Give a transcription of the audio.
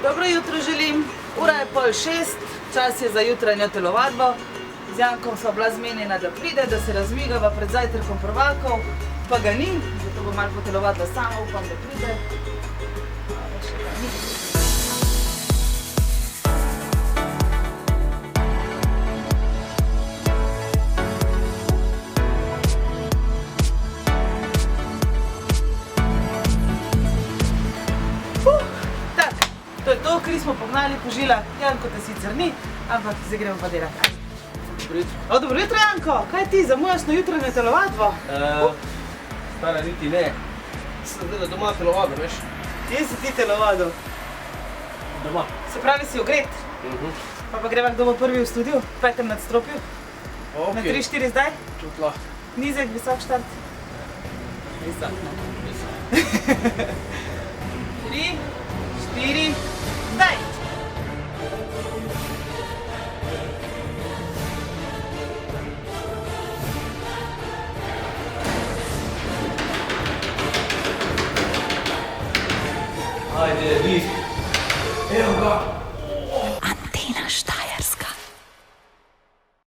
Dobro jutro želim, ura je 5:30, čas je za jutranjo telovadbo. Z Jankom sva bila zmenjena, da pride, da se razmigava pred zajtrkom prvakov, pa ga ni, zato bom malo potelovadila sama, upam, da pride. Ali še ga ni. To je to, kri smo pognali po žilah. Janko te sicer ni, ampak zdaj gremo pa delati. Dobro jutro, Janko! Kaj ti, zamujaš na jutranjo telovadbo? Stara niti ne. Sem zdaj doma telovadil, veš? Kje si ti telovadil? Doma. Se pravi, si ogret? Pa greva kdo bo prvi v studiu, v 5. nadstropju? Na 3-4 zdaj? Čut lahko. Nizek, visok štart? Visok, ne? 3, 4, zdaj! Ajde, dih. Evo ga.